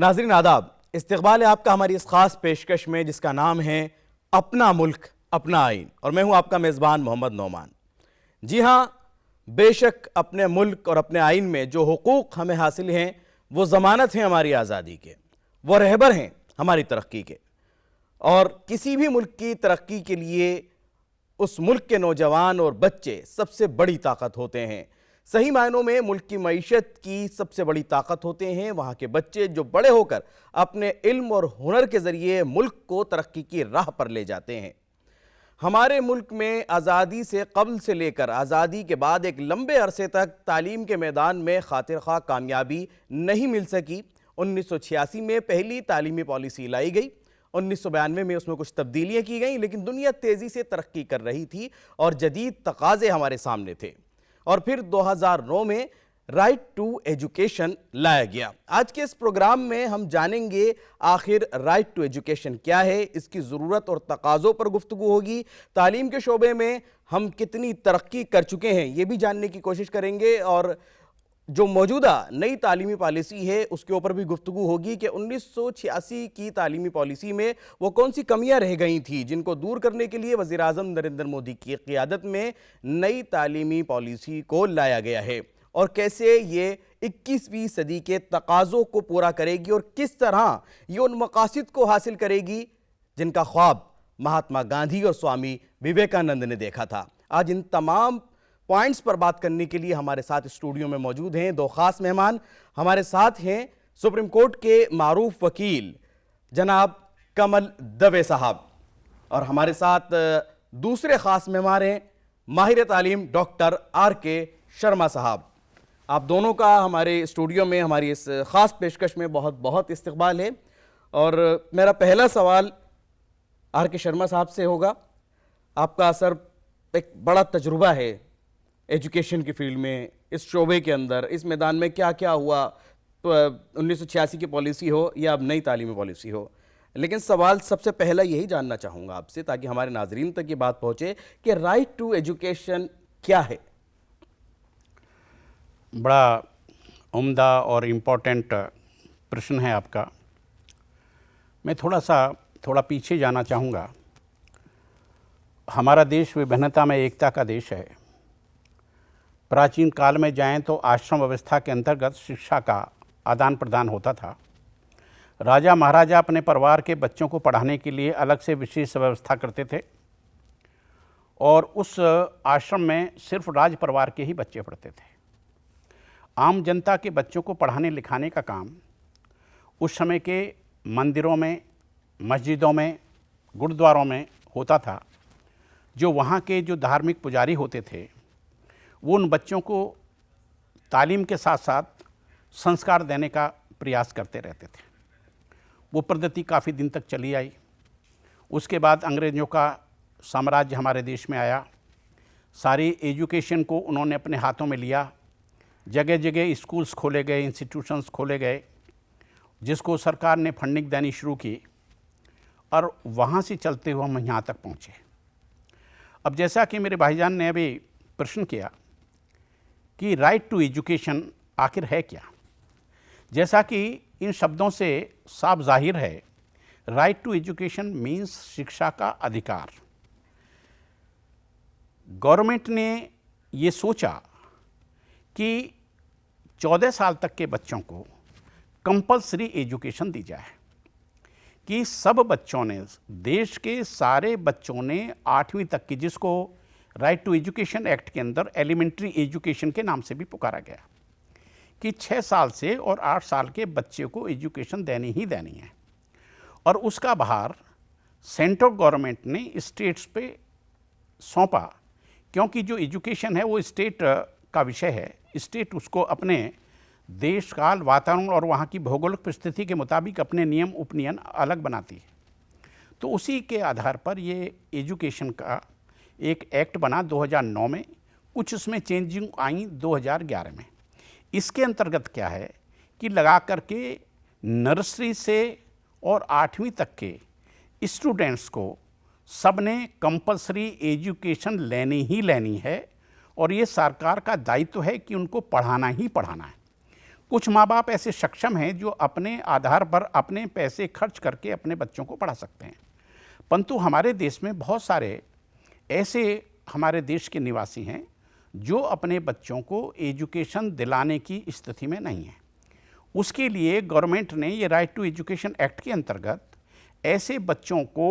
नाज़रीन आदाब, इस्तक़बाल है आपका हमारी इस खास पेशकश में जिसका नाम है अपना मुल्क अपना आइन, और मैं हूं आपका मेज़बान मोहम्मद नौमान। जी हां, बेशक अपने मुल्क और अपने आइन में जो हुकूक हमें हासिल हैं वो ज़मानत हैं हमारी आज़ादी के, वो रहबर हैं हमारी तरक्की के। और किसी भी मुल्क की तरक्की के लिए उस मुल्क के नौजवान और बच्चे सबसे बड़ी ताकत होते हैं। सही मायनों में मुल्क की मईशत की सबसे बड़ी ताकत होते हैं वहाँ के बच्चे जो बड़े होकर अपने इल्म और हुनर के ज़रिए मुल्क को तरक्की की राह पर ले जाते हैं। हमारे मुल्क में आज़ादी से कब्ल से लेकर आज़ादी के बाद एक लंबे अरसे तक तालीम के मैदान में खातिर खा कामयाबी नहीं मिल सकी। 1986 में पहली तालीमी पॉलिसी लाई गई, 1992 में उसमें कुछ तब्दीलियाँ की गईं, लेकिन दुनिया तेज़ी से तरक्की कर रही थी और जदीद तकाज़े हमारे सामने थे। और फिर 2009 में राइट टू एजुकेशन लाया गया। आज के इस प्रोग्राम में हम जानेंगे आखिर राइट टू एजुकेशन क्या है, इसकी ज़रूरत और तकाज़ों पर गुफ्तगू होगी। तालीम के शोबे में हम कितनी तरक्की कर चुके हैं ये भी जानने की कोशिश करेंगे, और जो मौजूदा नई तालीमी पॉलिसी है उसके ऊपर भी गुफ्तगू होगी कि 1986 की तालीमी पॉलिसी में वो कौन सी कमियां रह गई थी जिनको दूर करने के लिए वज़ीर आज़म नरेंद्र मोदी की क़ियादत में नई तालीमी पॉलिसी को लाया गया है, और कैसे ये 21वीं सदी के तकाज़ों को पूरा करेगी और किस तरह ये उन मकासद को हासिल करेगी जिनका ख्वाब महात्मा गांधी और स्वामी विवेकानंद ने देखा था। आज इन तमाम पॉइंट्स पर बात करने के लिए हमारे साथ स्टूडियो में मौजूद हैं दो खास मेहमान। हमारे साथ हैं सुप्रीम कोर्ट के मारूफ वकील जनाब कमल दवे साहब, और हमारे साथ दूसरे खास मेहमान हैं माहिर तालीम डॉक्टर R.K. शर्मा साहब। आप दोनों का हमारे स्टूडियो में हमारी इस खास पेशकश में बहुत बहुत इस्तकबाल है। और मेरा पहला सवाल R.K. शर्मा साहब से होगा। आपका असर एक बड़ा तजुर्बा है एजुकेशन की फील्ड में, इस शोबे के अंदर, इस मैदान में क्या क्या हुआ, तो 1986 की पॉलिसी हो या अब नई तालीमी पॉलिसी हो। लेकिन सवाल सबसे पहला यही जानना चाहूँगा आपसे, ताकि हमारे नाजरीन तक ये बात पहुँचे कि राइट टू एजुकेशन क्या है। बड़ा उम्दा और इम्पोर्टेंट प्रश्न है आपका। मैं थोड़ा पीछे जाना चाहूँगा। हमारा देश विभिन्नता में एकता का देश है। प्राचीन काल में जाएं तो आश्रम व्यवस्था के अंतर्गत शिक्षा का आदान प्रदान होता था। राजा महाराजा अपने परिवार के बच्चों को पढ़ाने के लिए अलग से विशेष व्यवस्था करते थे, और उस आश्रम में सिर्फ राज परिवार के ही बच्चे पढ़ते थे। आम जनता के बच्चों को पढ़ाने लिखाने का काम उस समय के मंदिरों में, मस्जिदों में, गुरुद्वारों में होता था। जो वहाँ के जो धार्मिक पुजारी होते थे वो उन बच्चों को तालीम के साथ साथ संस्कार देने का प्रयास करते रहते थे। वो पद्धति काफ़ी दिन तक चली आई। उसके बाद अंग्रेज़ों का साम्राज्य हमारे देश में आया। सारी एजुकेशन को उन्होंने अपने हाथों में लिया। जगह जगह स्कूल्स खोले गए, इंस्टीट्यूशंस खोले गए, जिसको सरकार ने फंडिंग देनी शुरू की, और वहाँ से चलते हुए हम यहाँ तक पहुँचे। अब जैसा कि मेरे भाईजान ने अभी प्रश्न किया कि राइट टू एजुकेशन आखिर है क्या, जैसा कि इन शब्दों से साफ जाहिर है, राइट टू एजुकेशन मीन्स शिक्षा का अधिकार। गवर्नमेंट ने ये सोचा कि 14 साल तक के बच्चों को कंपलसरी एजुकेशन दी जाए, कि सब बच्चों ने, देश के सारे बच्चों ने 8वीं तक की, जिसको राइट टू एजुकेशन एक्ट के अंदर एलिमेंट्री एजुकेशन के नाम से भी पुकारा गया, कि 6 साल से और 8 साल के बच्चे को एजुकेशन देनी ही देनी है। और उसका भार सेंट्रल गवर्नमेंट ने स्टेट्स पे सौंपा, क्योंकि जो एजुकेशन है वो स्टेट का विषय है। स्टेट उसको अपने देश काल, वातावरण और वहाँ की भौगोलिक परिस्थिति के मुताबिक अपने नियम उपनियम अलग बनाती है। तो उसी के आधार पर ये एजुकेशन का एक एक्ट बना 2009 में। कुछ उसमें चेंजिंग आई 2011 में। इसके अंतर्गत क्या है कि लगा करके नर्सरी से और 8वीं तक के स्टूडेंट्स को सब ने कंपलसरी एजुकेशन लेनी ही लेनी है, और ये सरकार का दायित्व है कि उनको पढ़ाना ही पढ़ाना है। कुछ माँ बाप ऐसे सक्षम हैं जो अपने आधार पर अपने पैसे खर्च करके अपने बच्चों को पढ़ा सकते हैं, परंतु हमारे देश में बहुत सारे ऐसे हमारे देश के निवासी हैं जो अपने बच्चों को एजुकेशन दिलाने की स्थिति में नहीं हैं। उसके लिए गवर्नमेंट ने ये राइट टू एजुकेशन एक्ट के अंतर्गत ऐसे बच्चों को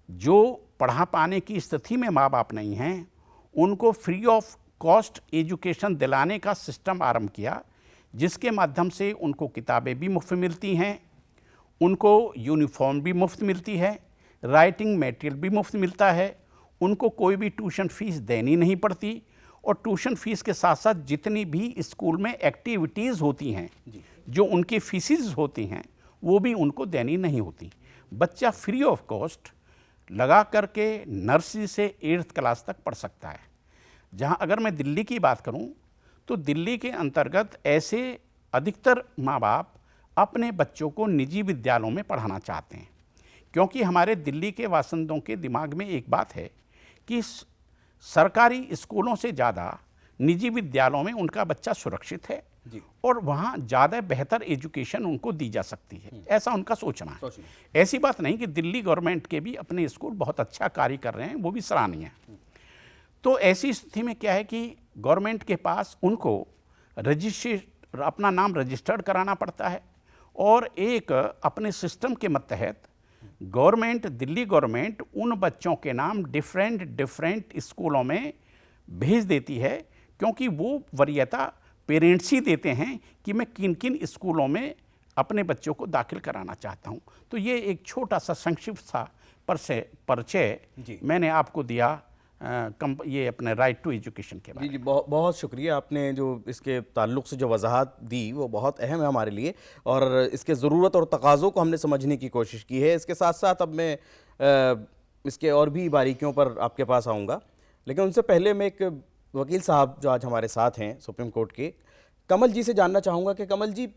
जो पढ़ा पाने की स्थिति में माँ बाप नहीं हैं, उनको फ्री ऑफ कॉस्ट एजुकेशन दिलाने का सिस्टम आरंभ किया, जिसके माध्यम से उनको किताबें भी मुफ्त मिलती हैं, उनको यूनिफॉर्म भी मुफ्त मिलती है, राइटिंग मटेरियल भी मुफ्त मिलता है, उनको कोई भी ट्यूशन फीस देनी नहीं पड़ती, और ट्यूशन फीस के साथ साथ जितनी भी स्कूल में एक्टिविटीज़ होती हैं, जो उनकी फीसिस होती हैं, वो भी उनको देनी नहीं होती। बच्चा फ्री ऑफ कॉस्ट लगा करके नर्सरी से 8th क्लास तक पढ़ सकता है। जहां अगर मैं दिल्ली की बात करूं तो दिल्ली के अंतर्गत ऐसे अधिकतर माँ बाप अपने बच्चों को निजी विद्यालयों में पढ़ाना चाहते हैं, क्योंकि हमारे दिल्ली के वासिंदों के दिमाग में एक बात है कि सरकारी स्कूलों से ज़्यादा निजी विद्यालयों में उनका बच्चा सुरक्षित है और वहाँ ज़्यादा बेहतर एजुकेशन उनको दी जा सकती है, ऐसा उनका सोचना है। ऐसी बात नहीं कि दिल्ली गवर्नमेंट के भी अपने स्कूल बहुत अच्छा कार्य कर रहे हैं, वो भी सराहनीय है। तो ऐसी स्थिति में क्या है कि गवर्नमेंट के पास उनको अपना नाम रजिस्टर्ड कराना पड़ता है, और एक अपने सिस्टम के तहत दिल्ली गवर्नमेंट उन बच्चों के नाम डिफरेंट स्कूलों में भेज देती है, क्योंकि वो वरीयता पेरेंट्स ही देते हैं कि मैं किन किन स्कूलों में अपने बच्चों को दाखिल कराना चाहता हूं। तो ये एक छोटा सा संक्षिप्त सा परिचय मैंने आपको दिया ये अपने राइट टू एजुकेशन के बारे में। जी, बहुत शुक्रिया। आपने जो इसके ताल्लुक़ से जो वजाहत दी वो बहुत अहम है हमारे लिए, और इसके ज़रूरत और तकाज़ों को हमने समझने की कोशिश की है। इसके साथ साथ अब मैं इसके और भी बारीकियों पर आपके पास आऊँगा, लेकिन उनसे पहले मैं एक वकील साहब जो आज हमारे साथ हैं सुप्रीम कोर्ट के, कमल जी से जानना चाहूँगा कि कमल जी,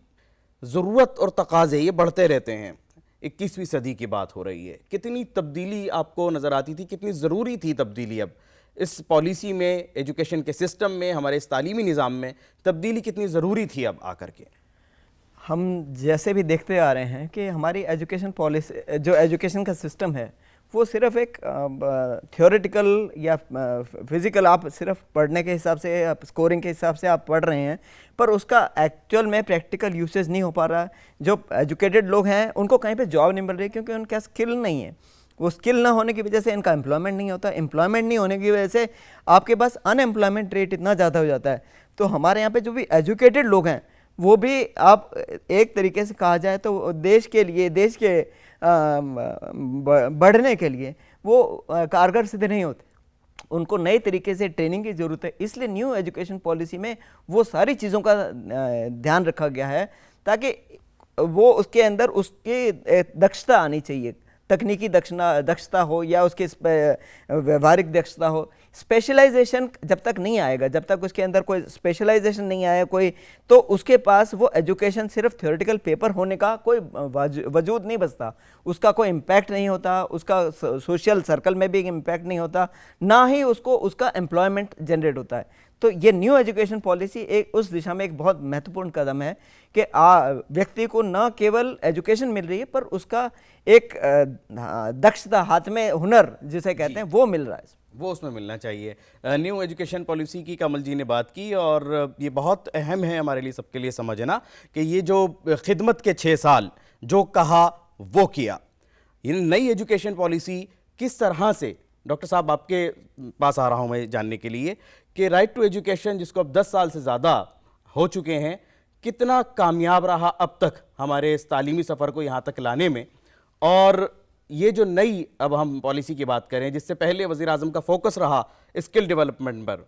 ज़रूरत और तकाज़े ये बढ़ते रहते हैं, 21वीं सदी की बात हो रही है, कितनी तब्दीली आपको नज़र आती थी, कितनी ज़रूरी थी तब्दीली अब इस पॉलिसी में, एजुकेशन के सिस्टम में, हमारे इस तालीमी निज़ाम में तब्दीली कितनी ज़रूरी थी अब आकर के? हम जैसे भी देखते आ रहे हैं कि हमारी एजुकेशन पॉलिसी, जो एजुकेशन का सिस्टम है, वो सिर्फ एक थ्योरेटिकल या फिज़िकल, आप सिर्फ पढ़ने के हिसाब से, आप स्कोरिंग के हिसाब से आप पढ़ रहे हैं, पर उसका एक्चुअल में प्रैक्टिकल यूसेज नहीं हो पा रहा है। जो एजुकेटेड लोग हैं उनको कहीं पे जॉब नहीं मिल रही, क्योंकि उनका स्किल नहीं है। वो स्किल ना होने की वजह से इनका एम्प्लॉयमेंट नहीं होता, एम्प्लॉयमेंट नहीं होने की वजह से आपके पास अनएम्प्लॉयमेंट रेट इतना ज़्यादा हो जाता है। तो हमारे यहाँ पे जो भी एजुकेटेड लोग हैं, वो भी आप एक तरीके से कहा जाए तो देश के लिए, देश के बढ़ने के लिए वो कारगर सिद्ध नहीं होते। उनको नए तरीके से ट्रेनिंग की ज़रूरत है। इसलिए न्यू एजुकेशन पॉलिसी में वो सारी चीज़ों का ध्यान रखा गया है, ताकि वो उसके अंदर उसकी दक्षता आनी चाहिए, तकनीकी दक्षता हो या उसकी व्यवहारिक दक्षता हो। स्पेशलाइजेशन जब तक नहीं आएगा, जब तक उसके अंदर कोई स्पेशलाइजेशन नहीं आया कोई, तो उसके पास वो एजुकेशन सिर्फ थ्योरेटिकल पेपर होने का कोई वजूद नहीं बचता, उसका कोई इम्पैक्ट नहीं होता, उसका सोशल सर्कल में भी इम्पैक्ट नहीं होता, ना ही उसको उसका एम्प्लॉयमेंट जनरेट होता है। तो ये न्यू एजुकेशन पॉलिसी एक उस दिशा में एक बहुत महत्वपूर्ण कदम है कि व्यक्ति को न केवल एजुकेशन मिल रही है, पर उसका एक दक्षता, हाथ में हुनर जिसे कहते हैं, वो मिल रहा है, वो उसमें मिलना चाहिए। न्यू एजुकेशन पॉलिसी की कमल जी ने बात की, और ये बहुत अहम है हमारे लिए, सबके लिए समझना कि ये जो खिदमत के 6 साल जो कहा वो किया, ये नई एजुकेशन पॉलिसी किस तरह से, डॉक्टर साहब आपके पास आ रहा हूँ मैं जानने के लिए कि राइट टू एजुकेशन जिसको अब 10 साल से ज़्यादा हो चुके हैं, कितना कामयाब रहा अब तक हमारे इस तालीमी सफ़र को यहाँ तक लाने में। और ये जो नई अब हम पॉलिसी की बात करें, जिससे पहले वज़ीर आज़म का फोकस रहा स्किल डेवलपमेंट पर,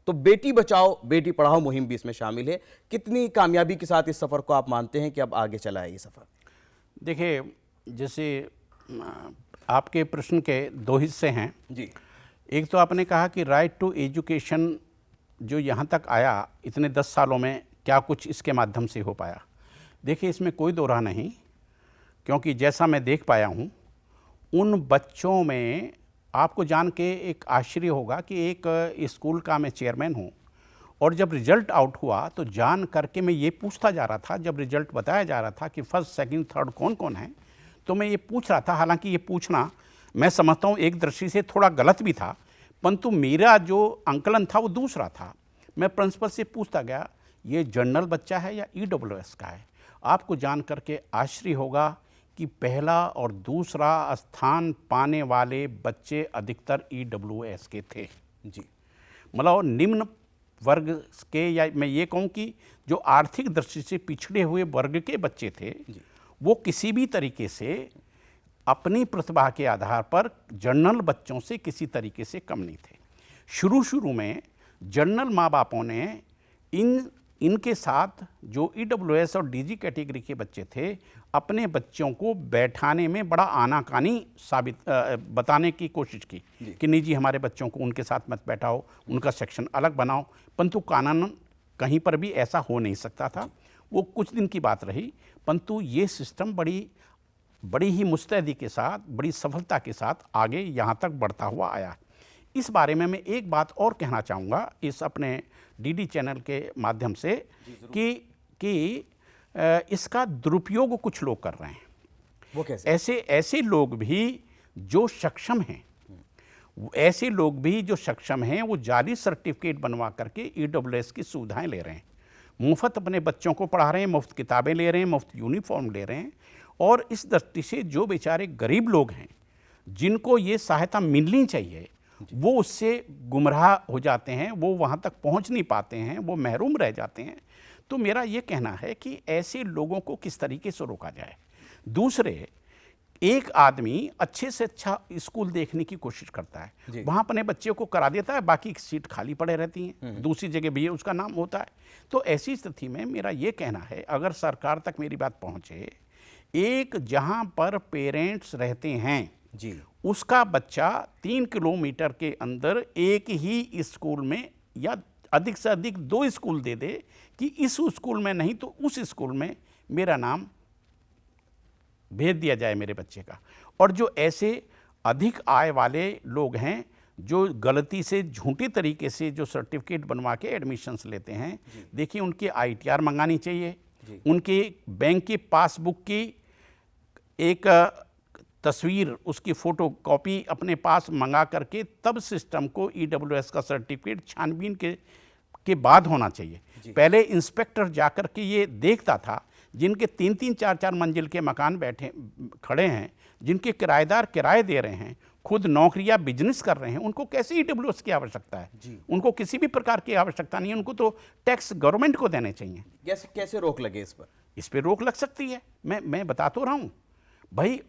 तो बेटी बचाओ बेटी पढ़ाओ मुहिम भी इसमें शामिल है, कितनी कामयाबी के साथ इस सफ़र को आप मानते हैं कि अब आगे चला है ये सफ़र? देखिए, जैसे आपके प्रश्न के 2 हिस्से हैं जी। एक तो आपने कहा कि राइट टू एजुकेशन जो यहाँ तक आया इतने 10 सालों में, क्या कुछ इसके माध्यम से हो पाया? देखिए, इसमें कोई दो राह नहीं, क्योंकि जैसा मैं देख पाया हूँ, उन बच्चों में आपको जान के एक आश्चर्य होगा कि एक स्कूल का मैं चेयरमैन हूँ, और जब रिजल्ट आउट हुआ तो जान करके मैं ये पूछता जा रहा था, जब रिजल्ट बताया जा रहा था कि फर्स्ट सेकंड थर्ड कौन कौन है, तो मैं ये पूछ रहा था, हालांकि ये पूछना मैं समझता हूँ एक दृष्टि से थोड़ा गलत भी था, परंतु मेरा जो आंकलन था वो दूसरा था। मैं प्रिंसिपल से पूछता गया ये जनरल बच्चा है या EWS का है। आपको जान करके आश्चर्य होगा कि पहला और दूसरा स्थान पाने वाले बच्चे अधिकतर EWS के थे जी। मतलब निम्न वर्ग के, या मैं ये कहूँ कि जो आर्थिक दृष्टि से पिछड़े हुए वर्ग के बच्चे थे, वो किसी भी तरीके से अपनी प्रतिभा के आधार पर जनरल बच्चों से किसी तरीके से कम नहीं थे। शुरू में जनरल माँ बापों ने इनके साथ जो EWS और DG कैटेगरी के बच्चे थे, अपने बच्चों को बैठाने में बड़ा आनाकानी बताने की कोशिश की कि नहीं जी हमारे बच्चों को उनके साथ मत बैठाओ, उनका सेक्शन अलग बनाओ, परंतु कानूनन कहीं पर भी ऐसा हो नहीं सकता था। वो कुछ दिन की बात रही, परंतु ये सिस्टम बड़ी ही मुस्तैदी के साथ, बड़ी सफलता के साथ आगे यहाँ तक बढ़ता हुआ आया। इस बारे में मैं एक बात और कहना चाहूँगा इस अपने DD चैनल के माध्यम से कि इसका दुरुपयोग कुछ लोग कर रहे हैं। वो कैसे? ऐसे लोग भी जो सक्षम हैं, ऐसे लोग भी जो सक्षम हैं वो जाली सर्टिफिकेट बनवा करके EWS की सुविधाएं ले रहे हैं, मुफ्त अपने बच्चों को पढ़ा रहे हैं, मुफ्त किताबें ले रहे हैं, मुफ्त यूनिफॉर्म ले रहे हैं। और इस दृष्टि से जो बेचारे गरीब लोग हैं जिनको ये सहायता मिलनी चाहिए, वो उससे गुमराह हो जाते हैं, वो वहाँ तक पहुँच नहीं पाते हैं, वो महरूम रह जाते हैं। तो मेरा ये कहना है कि ऐसे लोगों को किस तरीके से रोका जाए। दूसरे, एक आदमी अच्छे से अच्छा स्कूल देखने की कोशिश करता है, वहाँ अपने बच्चे को करा देता है, बाकी सीट खाली पड़े रहती हैं, दूसरी जगह भी उसका नाम होता है। तो ऐसी स्थिति में मेरा ये कहना है, अगर सरकार तक मेरी बात पहुँचे, एक जहाँ पर पेरेंट्स रहते हैं जी, उसका बच्चा 3 किलोमीटर के अंदर एक ही स्कूल में या अधिक से अधिक 2 स्कूल दे दे कि इस स्कूल में नहीं तो उस स्कूल में मेरा नाम भेज दिया जाए मेरे बच्चे का। और जो ऐसे अधिक आय वाले लोग हैं जो गलती से झूठे तरीके से जो सर्टिफिकेट बनवा के एडमिशन्स लेते हैं, देखिए उनकी ITR मंगानी चाहिए, उनके बैंक की पासबुक की एक तस्वीर, उसकी फ़ोटो कॉपी अपने पास मंगा करके तब सिस्टम को EWS का सर्टिफिकेट छानबीन के बाद होना चाहिए। पहले इंस्पेक्टर जाकर के ये देखता था, जिनके 3-3 4-4 मंजिल के मकान खड़े हैं, जिनके किराएदार किराए दे रहे हैं, खुद नौकरियां बिजनेस कर रहे हैं, उनको कैसे EWS की आवश्यकता है? उनको किसी भी प्रकार की आवश्यकता नहीं है, उनको तो टैक्स गवर्नमेंट को देने चाहिए। कैसे रोक लगे इस पर? इस पर रोक लग सकती है, मैं बता तो रहा हूँ भाई।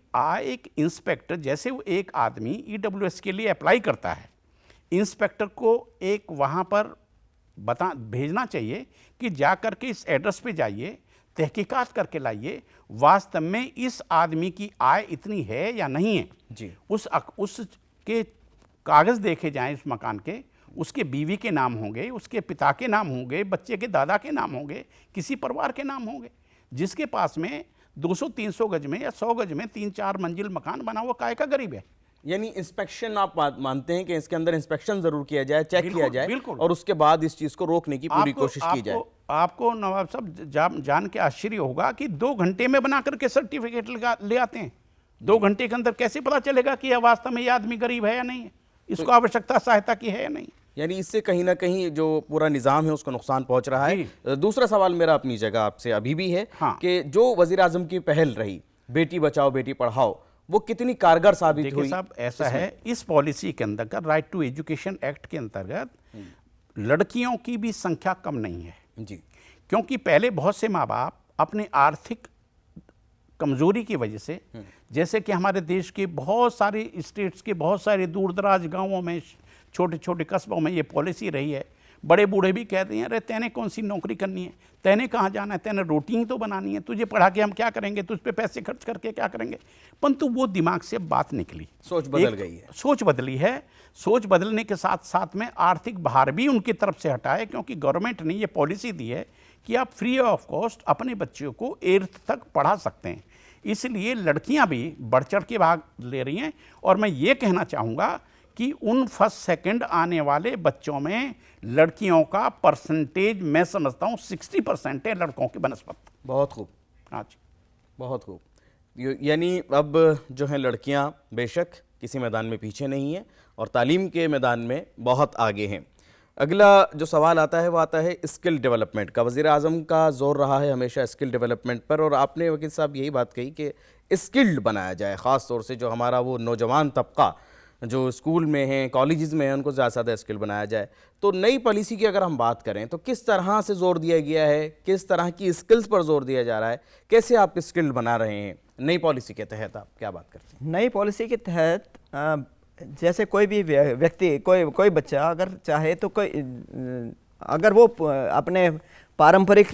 एक इंस्पेक्टर, जैसे वो एक आदमी EWS के लिए अप्लाई करता है, इंस्पेक्टर को एक वहाँ पर भेजना चाहिए कि जा कर के इस एड्रेस पे जाइए, तहकीकात करके लाइए, वास्तव में इस आदमी की आय इतनी है या नहीं है जी। उसके कागज़ देखे जाएं, इस मकान के, उसके बीवी के नाम होंगे, उसके पिता के नाम होंगे, बच्चे के दादा के नाम होंगे, किसी परिवार के नाम होंगे। जिसके पास में 200-300 गज में या 100 गज में 3-4 मंजिल मकान बना हुआ काय का गरीब है। यानी इंस्पेक्शन आप मानते हैं कि इसके अंदर इंस्पेक्शन जरूर किया जाए, चेक किया जाए, बिल्कुल। और उसके बाद इस चीज को रोकने की पूरी कोशिश की जाए। आपको नवाब साहब जान के आश्चर्य होगा कि 2 घंटे में बना करके सर्टिफिकेट ले आते हैं। 2 घंटे के अंदर कैसे पता चलेगा कि यह वास्तव में यह आदमी गरीब है या नहीं है, इसको आवश्यकता सहायता की है या नहीं? यानी इससे कहीं ना कहीं जो पूरा निज़ाम है उसको नुकसान पहुंच रहा है। दूसरा सवाल मेरा अपनी जगह आपसे अभी भी है कि जो वजीर आजम की पहल रही, बेटी बचाओ बेटी पढ़ाओ, वो कितनी कारगर साबित हुई? साहब ऐसा है, इस पॉलिसी के अंतर्गत राइट टू एजुकेशन एक्ट के अंतर्गत लड़कियों की भी संख्या कम नहीं है जी। क्योंकि पहले बहुत से माँ बाप अपने आर्थिक कमजोरी की वजह से, जैसे कि हमारे देश के बहुत सारे स्टेट्स के बहुत सारे दूर दराज गाँवों में, छोटे छोटे कस्बों में ये पॉलिसी रही है, बड़े बूढ़े भी कहते हैं अरे तैने कौन सी नौकरी करनी है, तैने कहाँ जाना है, तैने रोटी ही तो बनानी है, तुझे पढ़ा के हम क्या करेंगे, तुझ पे पैसे खर्च करके क्या करेंगे। परंतु वो दिमाग से बात निकली, सोच बदल गई है। सोच बदली है। सोच बदलने के साथ साथ में आर्थिक भार भी उनकी तरफ से हटाए, क्योंकि गवर्नमेंट ने ये पॉलिसी दी है कि आप फ्री ऑफ कॉस्ट अपने बच्चों को 8th तक पढ़ा सकते हैं। इसलिए लड़कियां भी बढ़ चढ़ के भाग ले रही हैं। और मैं ये कहना चाहूँगा कि उन फर्स्ट सेकंड आने वाले बच्चों में लड़कियों का परसेंटेज मैं समझता हूँ 60% है, लड़कों की बनस्पत। बहुत खूब। हाँ जी, बहुत खूब। यानी अब जो है लड़कियां बेशक किसी मैदान में पीछे नहीं हैं और तालीम के मैदान में बहुत आगे हैं। अगला जो सवाल आता है वो आता है स्किल डेवलपमेंट का। वज़ीर आज़म का जोर रहा है हमेशा स्किल डेवलपमेंट पर, और आपने वकील साहब यही बात कही कि स्किल्ड बनाया जाए, ख़ास तौर से जो हमारा वो नौजवान तबका जो स्कूल में हैं, कॉलेजेस में हैं, उनको ज़्यादा से ज़्यादा स्किल बनाया जाए। तो नई पॉलिसी की अगर हम बात करें तो किस तरह से जोर दिया गया है, किस तरह की स्किल्स पर जोर दिया जा रहा है, कैसे आप स्किल्ड बना रहे हैं नई पॉलिसी के तहत, आप क्या बात करते हैं? नई पॉलिसी के तहत जैसे कोई भी व्यक्ति, कोई बच्चा अगर चाहे तो अगर वो अपने पारंपरिक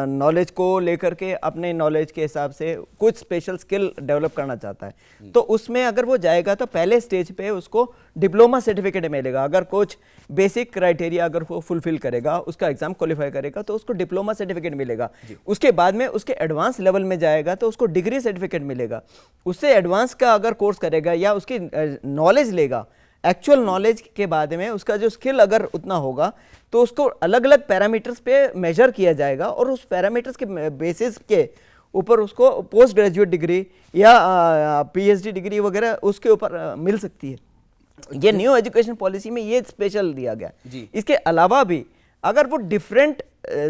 नॉलेज को लेकर के अपने नॉलेज के हिसाब से कुछ स्पेशल स्किल डेवलप करना चाहता है, तो उसमें अगर वो जाएगा तो पहले स्टेज पे उसको डिप्लोमा सर्टिफिकेट मिलेगा। अगर कुछ बेसिक क्राइटेरिया अगर वो फुलफिल करेगा, उसका एग्जाम क्वालिफाई करेगा, तो उसको डिप्लोमा सर्टिफिकेट मिलेगा। उसके बाद में उसके एडवांस लेवल में जाएगा तो उसको डिग्री सर्टिफिकेट मिलेगा। उससे एडवांस का अगर कोर्स करेगा या उसकी नॉलेज लेगा, एक्चुअल नॉलेज के बाद में उसका जो स्किल अगर उतना होगा तो उसको अलग अलग पैरामीटर्स पे मेजर किया जाएगा और उस पैरामीटर्स के बेसिस के ऊपर उसको पोस्ट ग्रेजुएट डिग्री या पीएचडी डिग्री वगैरह उसके ऊपर मिल सकती है। ये न्यू एजुकेशन पॉलिसी में ये स्पेशल दिया गया। इसके अलावा भी अगर वो डिफरेंट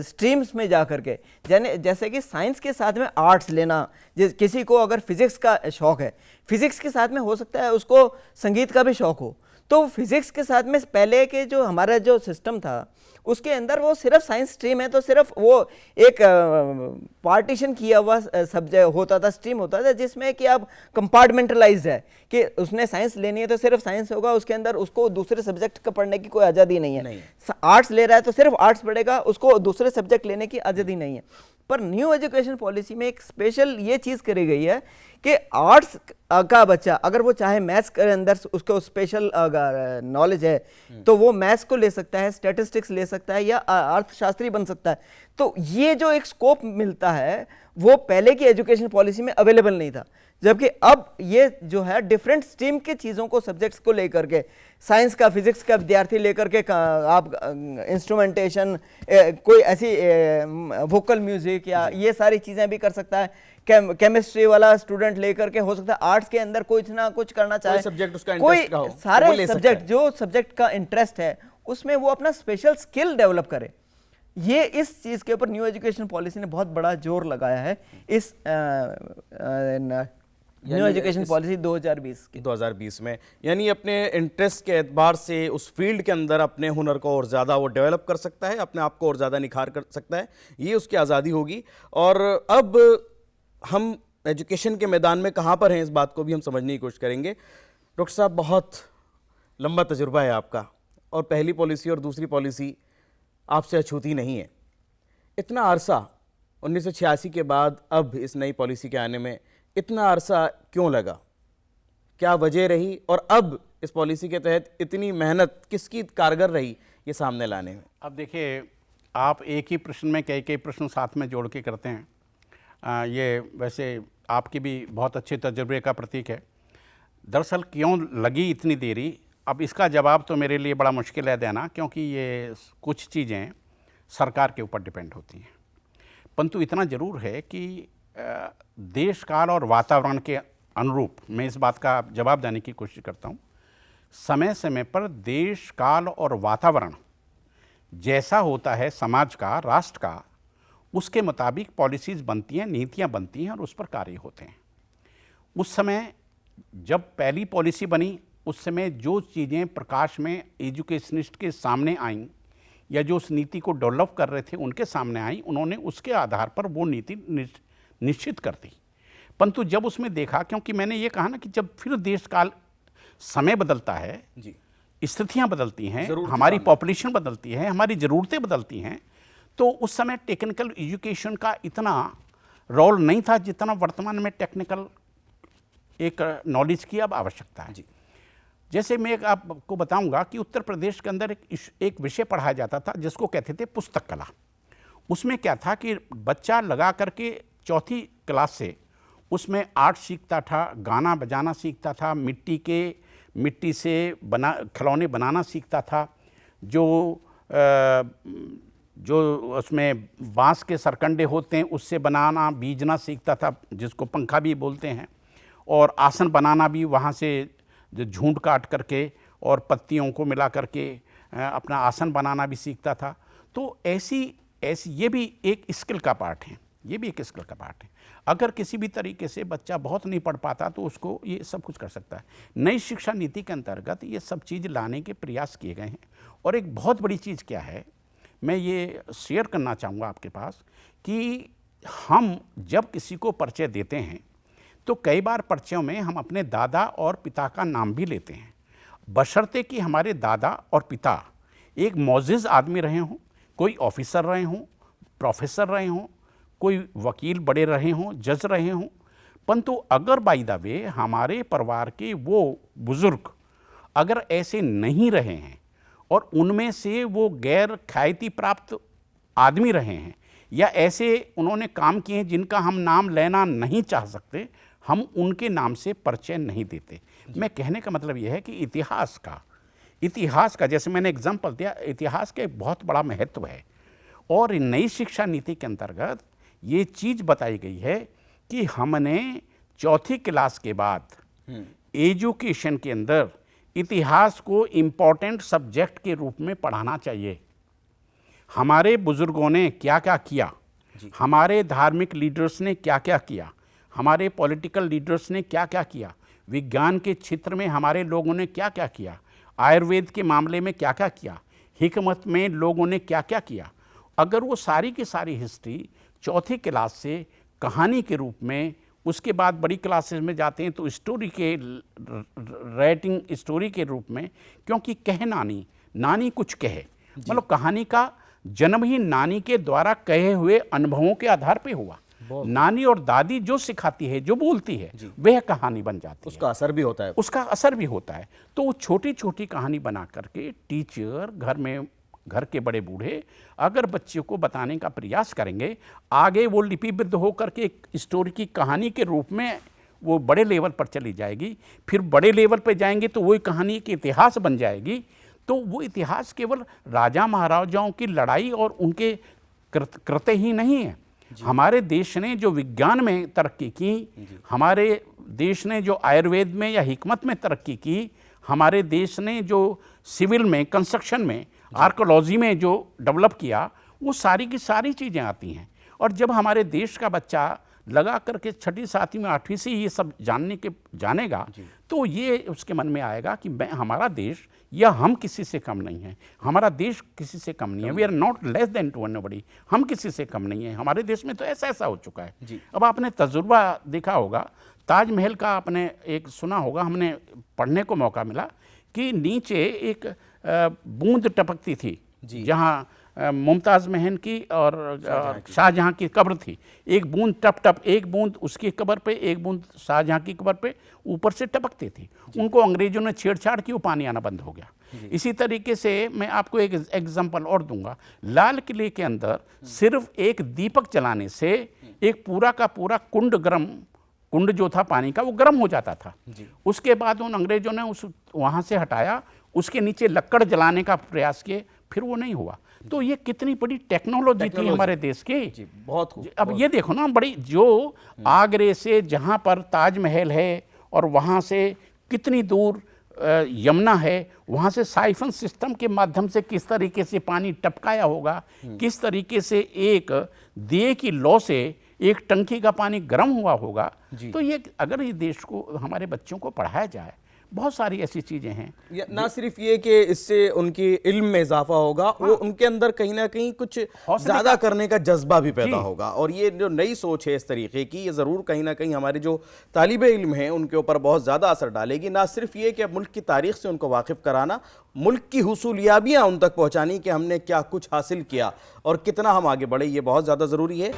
स्ट्रीम्स में जा करके, जैसे कि साइंस के साथ में आर्ट्स लेना, किसी को अगर फिजिक्स का शौक है, फिजिक्स के साथ में हो सकता है उसको संगीत का भी शौक हो, तो फिजिक्स के साथ में पहले के जो हमारा जो सिस्टम था उसके अंदर वो सिर्फ साइंस स्ट्रीम है तो सिर्फ वो एक पार्टीशन किया हुआ सब्जेक्ट होता था, स्ट्रीम होता था, जिसमें कि अब कंपार्टमेंटलाइज्ड है कि उसने साइंस लेनी है तो सिर्फ साइंस होगा, उसके अंदर उसको दूसरे सब्जेक्ट का पढ़ने की कोई आज़ादी नहीं है। आर्ट्स ले रहा है तो सिर्फ आर्ट्स पढ़ेगा, उसको दूसरे सब्जेक्ट लेने की आज़ादी नहीं है। पर न्यू एजुकेशन पॉलिसी में एक स्पेशल ये चीज़ करी गई है कि आर्ट्स का बच्चा अगर वो चाहे मैथ्स के अंदर उसको स्पेशल नॉलेज है तो वो मैथ्स को ले सकता है, स्टैटिस्टिक्स ले सकता है या अर्थशास्त्री बन सकता है। तो ये जो एक स्कोप मिलता है वो पहले की एजुकेशन पॉलिसी में अवेलेबल नहीं था, जबकि अब ये जो है डिफरेंट स्ट्रीम के चीज़ों को, सब्जेक्ट्स को लेकर के, साइंस का, फिजिक्स का विद्यार्थी लेकर के आप इंस्ट्रूमेंटेशन, कोई ऐसी वोकल म्यूजिक या ये सारी चीज़ें भी कर सकता है। केमिस्ट्री वाला स्टूडेंट लेकर के हो सकता है आर्ट्स के अंदर कुछ ना कुछ करना चाहे, कोई सब्जेक्ट उसका कोई इंटरेस्ट का हो, सारे सब्जेक्ट जो सब्जेक्ट का इंटरेस्ट है उसमें वो अपना स्पेशल स्किल डेवलप करे। ये इस चीज़ के ऊपर न्यू एजुकेशन पॉलिसी ने बहुत बड़ा जोर लगाया है इस न्यू एजुकेशन पॉलिसी 2020 में। यानी अपने इंटरेस्ट के एतबार से उस फील्ड के अंदर अपने हुनर को और ज़्यादा वो डेवलप कर सकता है, अपने आप को और ज़्यादा निखार कर सकता है, ये उसकी आज़ादी होगी। और अब हम एजुकेशन के मैदान में कहाँ पर हैं इस बात को भी हम समझने की कोशिश करेंगे। डॉक्टर साहब, बहुत लंबा तजुर्बा है आपका और पहली पॉलिसी और दूसरी पॉलिसी आपसे अछूती नहीं है। इतना अरसा 1986 के बाद अब इस नई पॉलिसी के आने में इतना अरसा क्यों लगा, क्या वजह रही, और अब इस पॉलिसी के तहत इतनी मेहनत किसकी कारगर रही ये सामने लाने में? अब देखिए, आप एक ही प्रश्न में कई प्रश्न साथ में जोड़ के करते हैं। ये वैसे आपकी भी बहुत अच्छे तजुर्बे का प्रतीक है। दरअसल क्यों लगी इतनी देरी, अब इसका जवाब तो मेरे लिए बड़ा मुश्किल है देना, क्योंकि ये कुछ चीज़ें सरकार के ऊपर डिपेंड होती हैं। परंतु इतना ज़रूर है कि देश काल और वातावरण के अनुरूप मैं इस बात का जवाब देने की कोशिश करता हूँ। समय समय पर देश काल और वातावरण जैसा होता है समाज का, राष्ट्र का, उसके मुताबिक पॉलिसीज़ बनती हैं, नीतियाँ बनती हैं और उस पर कार्य होते हैं। उस समय जब पहली पॉलिसी बनी उस समय जो चीज़ें प्रकाश में एजुकेशनिस्ट के सामने आईं या जो उस नीति को डेवलप कर रहे थे उनके सामने आई, उन्होंने उसके आधार पर वो नीति निश्चित कर दी। परंतु जब उसमें देखा, क्योंकि मैंने ये कहा ना कि जब फिर देश काल समय बदलता है, स्थितियाँ बदलती हैं, हमारी पॉपुलेशन बदलती है, हमारी ज़रूरतें बदलती हैं, तो उस समय टेक्निकल एजुकेशन का इतना रोल नहीं था जितना वर्तमान में टेक्निकल एक नॉलेज की अब आवश्यकता है। जैसे मैं आपको बताऊंगा कि उत्तर प्रदेश के अंदर एक विषय पढ़ाया जाता था जिसको कहते थे पुस्तक कला। उसमें क्या था कि बच्चा लगा करके चौथी क्लास से उसमें आर्ट सीखता था, गाना बजाना सीखता था, मिट्टी के मिट्टी से खिलौने बनाना सीखता था, जो उसमें बांस के सरकंडे होते हैं उससे बनाना बीजना सीखता था, जिसको पंखा भी बोलते हैं, और आसन बनाना भी वहाँ से जो झूंड काट करके और पत्तियों को मिला करके अपना आसन बनाना भी सीखता था। तो ऐसी ये भी एक स्किल का पार्ट है, ये भी एक स्किल का पार्ट है। अगर किसी भी तरीके से बच्चा बहुत नहीं पढ़ पाता तो उसको ये सब कुछ कर सकता है। नई शिक्षा नीति के अंतर्गत ये सब चीज़ लाने के प्रयास किए गए हैं। और एक बहुत बड़ी चीज़ क्या है, मैं ये शेयर करना चाहूँगा आपके पास कि हम जब किसी को परिचय देते हैं तो कई बार परिचयों में हम अपने दादा और पिता का नाम भी लेते हैं, बशर्ते कि हमारे दादा और पिता एक मौजिज़ आदमी रहे हों, कोई ऑफिसर रहे हों, प्रोफेसर रहे हों, कोई वकील बड़े रहे हों, जज रहे हों। परंतु अगर बाय द वे हमारे परिवार के वो बुज़ुर्ग अगर ऐसे नहीं रहे हैं और उनमें से वो गैर ख्याति प्राप्त आदमी रहे हैं या ऐसे उन्होंने काम किए हैं जिनका हम नाम लेना नहीं चाह सकते, हम उनके नाम से परिचय नहीं देते। मैं कहने का मतलब यह है कि इतिहास का जैसे मैंने एग्जाम्पल दिया, इतिहास का एक बहुत बड़ा महत्व है। और नई शिक्षा नीति के अंतर्गत ये चीज़ बताई गई है कि हमने चौथी क्लास के बाद एजुकेशन के अंदर इतिहास को इम्पोर्टेंट सब्जेक्ट के रूप में पढ़ाना चाहिए। हमारे बुजुर्गों ने क्या क्या किया, हमारे धार्मिक लीडर्स ने क्या क्या किया, हमारे पॉलिटिकल लीडर्स ने क्या क्या किया, विज्ञान के क्षेत्र में हमारे लोगों ने क्या क्या किया, आयुर्वेद के मामले में क्या क्या किया, हिकमत में लोगों ने क्या क्या किया। अगर वो सारी की सारी हिस्ट्री चौथी क्लास से कहानी के रूप में, उसके बाद बड़ी क्लासेस में जाते हैं तो स्टोरी के राइटिंग स्टोरी के रूप में, क्योंकि कहे नानी कुछ कहे, मतलब कहानी का जन्म ही नानी के द्वारा कहे हुए अनुभवों के आधार पे हुआ। नानी और दादी जो सिखाती है, जो बोलती है, वह कहानी बन जाती है, उसका असर भी होता है। उसका असर भी होता है। तो वो छोटी छोटी कहानी बना करके टीचर घर के बड़े बूढ़े अगर बच्चों को बताने का प्रयास करेंगे, आगे वो लिपिबद्ध होकर के एक स्टोरी की कहानी के रूप में वो बड़े लेवल पर चली जाएगी। फिर बड़े लेवल पर जाएंगे तो वही कहानी के इतिहास बन जाएगी। तो वो इतिहास केवल राजा महाराजाओं की लड़ाई और उनके कृत्य ही नहीं है। हमारे देश ने जो विज्ञान में तरक्की की, हमारे देश ने जो आयुर्वेद में या हिकमत में तरक्की की, हमारे देश ने जो सिविल में, कंस्ट्रक्शन में, आर्कोलॉजी में जो डेवलप किया, वो सारी की सारी चीज़ें आती हैं। और जब हमारे देश का बच्चा लगा करके छठी सातवीं में 8वीं से ये सब जानेगा तो ये उसके मन में आएगा कि हमारा देश या हम किसी से कम नहीं है, हमारा देश किसी से कम नहीं है, we are not less than to anybody, हम किसी से कम नहीं है, हमारे देश में तो ऐसा हो चुका है। अब आपने तजुर्बा देखा होगा, ताजमहल का आपने एक सुना होगा, हमने पढ़ने को मौका मिला कि नीचे एक बूंद टपकती थी जहाँ मुमताज़ महल की और शाहजहाँ की कब्र थी। एक बूंद टप एक बूंद उसकी कब्र पे, एक बूंद शाहजहाँ की कब्र पे ऊपर से टपकती थी। उनको अंग्रेजों ने छेड़छाड़ की, वो पानी आना बंद हो गया। इसी तरीके से मैं आपको एक एग्जांपल और दूंगा। लाल किले के अंदर सिर्फ एक दीपक जलाने से एक पूरा का पूरा कुंड जो था पानी का, वो गर्म हो जाता था। उसके बाद उन अंग्रेजों ने वहाँ से हटाया, उसके नीचे लकड़ जलाने का प्रयास किए, फिर वो नहीं हुआ। तो ये कितनी बड़ी टेक्नोलॉजी थी हमारे देश की। बहुत अब ये देखो ना, बड़ी जो आगरे से जहाँ पर ताजमहल है और वहाँ से कितनी दूर यमुना है, वहाँ से साइफन सिस्टम के माध्यम से किस तरीके से पानी टपकाया होगा, किस तरीके से एक दिए की लौ से एक टंकी का पानी गर्म हुआ होगा। तो ये अगर ये देश को, हमारे बच्चों को पढ़ाया जाए, बहुत सारी ऐसी चीज़ें हैं। ना सिर्फ ये कि इससे उनकी इल्म में इजाफा होगा, वो उनके अंदर कहीं ना कहीं कुछ ज़्यादा करने का जज्बा भी पैदा होगा। और ये जो नई सोच है इस तरीके की, ये ज़रूर कहीं ना कहीं हमारे जो तालिबे इल्म हैं उनके ऊपर बहुत ज़्यादा असर डालेगी। ना सिर्फ ये कि अब मुल्क की तारीख से उनको वाकिफ़ कराना, मुल्क की हुसूलियाबियाँ उन तक पहुँचानी कि हमने क्या कुछ हासिल किया और कितना हम आगे बढ़े, ये बहुत ज़्यादा ज़रूरी है।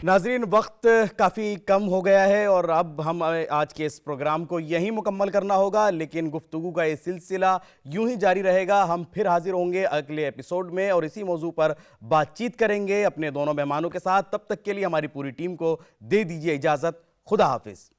नाज़रीन, वक्त काफ़ी कम हो गया है और अब हम आज के इस प्रोग्राम को यहीं मुकम्मल करना होगा, लेकिन गुफ्तगू का ये सिलसिला यूं ही जारी रहेगा। हम फिर हाजिर होंगे अगले एपिसोड में और इसी मौजू पर बातचीत करेंगे अपने दोनों मेहमानों के साथ। तब तक के लिए हमारी पूरी टीम को दे दीजिए इजाज़त। खुदा हाफिज।